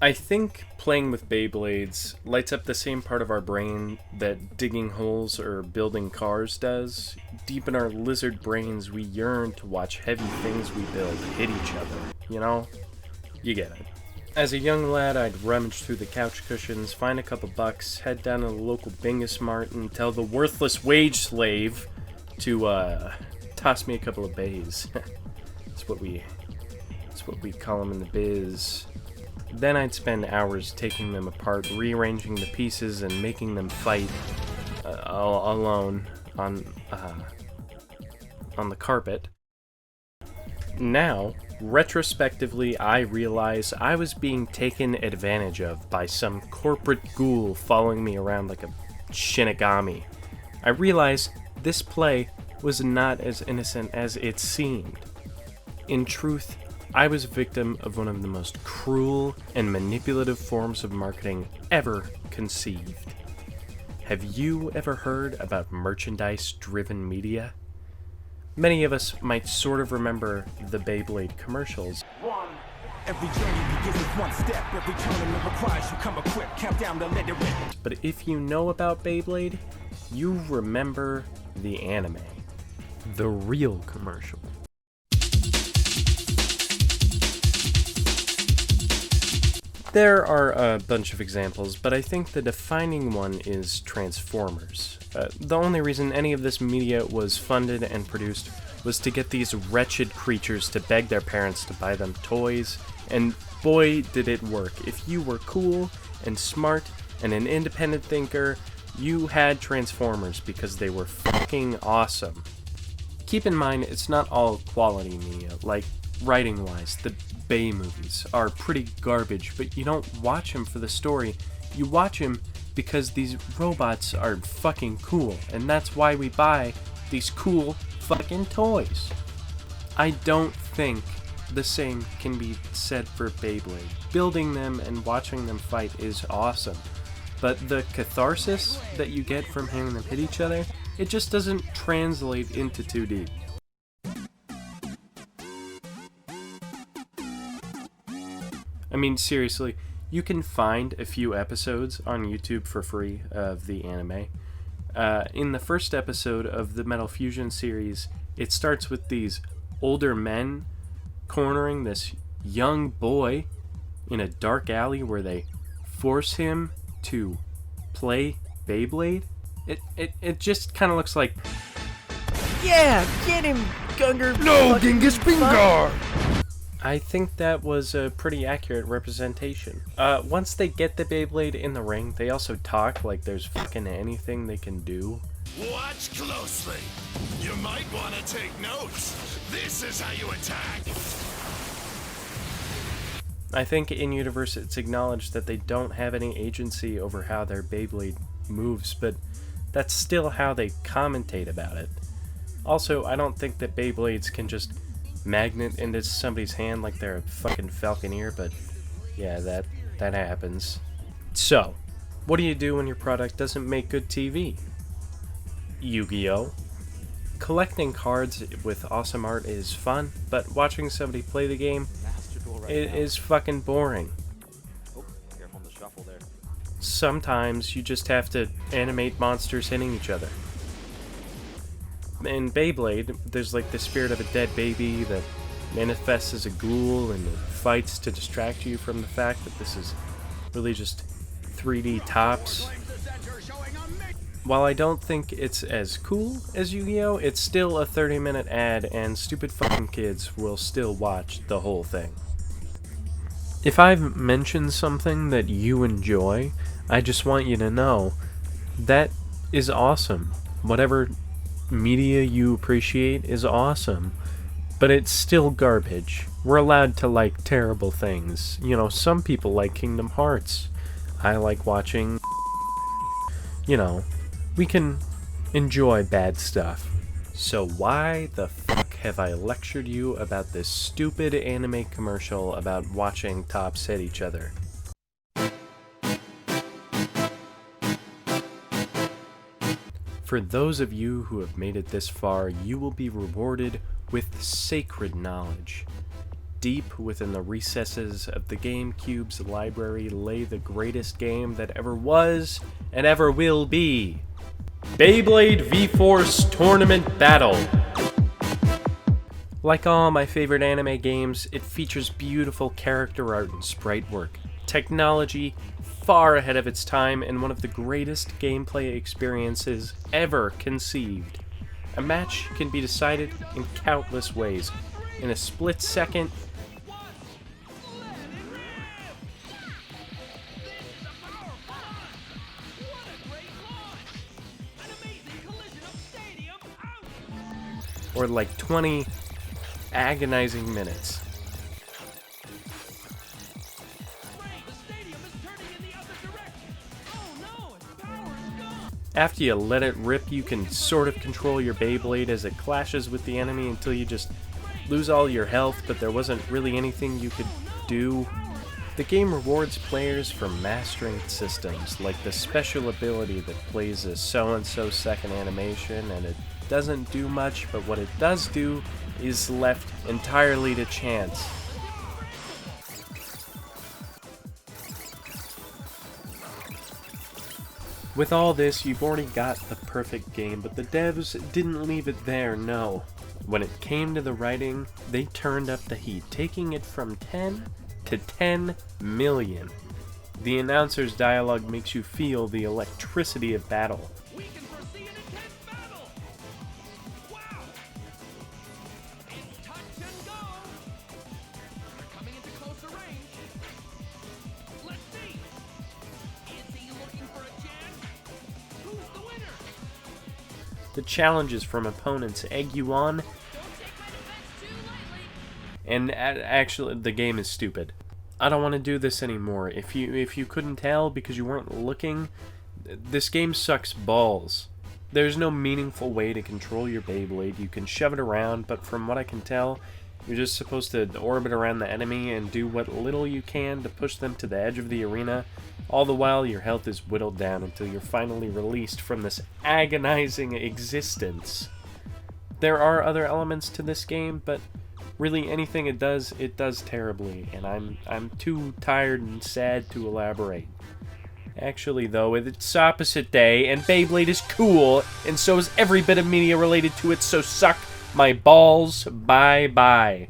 I think playing with Beyblades lights up the same part of our brain that digging holes or building cars does. Deep in our lizard brains, we yearn to watch heavy things we build hit each other. You know? You get it. As a young lad, I'd rummage through the couch cushions, find a couple bucks, head down to the local Bingus Mart, and tell the worthless wage slave to toss me a couple of bays. That's what we call them in the biz. Then I'd spend hours taking them apart, rearranging the pieces, and making them fight alone on the carpet. Now, retrospectively, I realize I was being taken advantage of by some corporate ghoul following me around like a shinigami. I realize this play was not as innocent as it seemed. In truth, I was a victim of one of the most cruel and manipulative forms of marketing ever conceived. Have you ever heard about merchandise-driven media? Many of us might sort of remember the Beyblade commercials. Every journey begins with one step. Every tournament requires you come equipped. Count down to let it rip. But if you know about Beyblade, you remember the anime. The real commercial. There are a bunch of examples, but I think the defining one is Transformers. The only reason any of this media was funded and produced was to get these wretched creatures to beg their parents to buy them toys, and boy did it work. If you were cool and smart and an independent thinker, you had Transformers because they were fucking awesome. Keep in mind, it's not all quality media, like writing-wise, the Bay movies are pretty garbage, but you don't watch them for the story. You watch them because these robots are fucking cool, and that's why we buy these cool fucking toys. I don't think the same can be said for Beyblade. Building them and watching them fight is awesome, but the catharsis that you get from hearing them hit each other, it just doesn't translate into 2D. I mean, seriously, you can find a few episodes on YouTube for free of the anime. In the first episode of the Metal Fusion series, it starts with these older men cornering this young boy in a dark alley where they force him to play Beyblade. It just kind of looks like, Yeah, get him, Gungar. No, Genghis Bingar! I think that was a pretty accurate representation. Once they get the Beyblade in the ring, they also talk like there's fucking anything they can do. Watch closely. You might want to take notes. This is how you attack. I think in universe it's acknowledged that they don't have any agency over how their Beyblade moves, but that's still how they commentate about it. Also, I don't think that Beyblades can just magnet into somebody's hand like they're a fucking falconeer, but yeah, that happens. So, what do you do when your product doesn't make good TV? Yu-Gi-Oh! Collecting cards with awesome art is fun, but watching somebody play the game is fucking boring. Oh, careful on the shuffle there. Sometimes you just have to animate monsters hitting each other. In Beyblade, there's like the spirit of a dead baby that manifests as a ghoul and it fights to distract you from the fact that this is really just 3D tops. While I don't think it's as cool as Yu-Gi-Oh!, it's still a 30-minute ad and stupid fucking kids will still watch the whole thing. If I've mentioned something that you enjoy, I just want you to know that is awesome. Whatever media you appreciate is awesome, but it's still garbage. We're allowed to like terrible things. You know, some people like Kingdom Hearts. I like watching. You know, we can enjoy bad stuff. So why the fuck have I lectured you about this stupid anime commercial about watching tops hit each other? For those of you who have made it this far, you will be rewarded with sacred knowledge. Deep within the recesses of the GameCube's library lay the greatest game that ever was and ever will be. Beyblade V-Force Tournament Battle. Like all my favorite anime games, it features beautiful character art and sprite work, technology far ahead of its time, and one of the greatest gameplay experiences ever conceived. A match can be decided in countless ways. In a split second, or like 20 agonizing minutes. After you let it rip, you can sort of control your Beyblade as it clashes with the enemy until you just lose all your health, but there wasn't really anything you could do. The game rewards players for mastering systems, like the special ability that plays a so-and-so second animation, and it doesn't do much, but what it does do is left entirely to chance. With all this, you've already got the perfect game, but the devs didn't leave it there, no. When it came to the writing, they turned up the heat, taking it from 10 to 10 million. The announcer's dialogue makes you feel the electricity of battle. We can foresee an intense battle! Wow! It's touch and go! They're coming into closer range. Let's see! Is he looking for a chance? Who's the winner? The challenges from opponents egg you on, and actually the game is stupid. I don't want to do this anymore. If you couldn't tell because you weren't looking, this game sucks balls. There's no meaningful way to control your Beyblade. You can shove it around, but from what I can tell, you're just supposed to orbit around the enemy and do what little you can to push them to the edge of the arena. All the while, your health is whittled down until you're finally released from this agonizing existence. There are other elements to this game, but really anything it does terribly, and I'm too tired and sad to elaborate. Actually, though, it's opposite day, and Beyblade is cool, and so is every bit of media related to it, so suck my balls, bye-bye.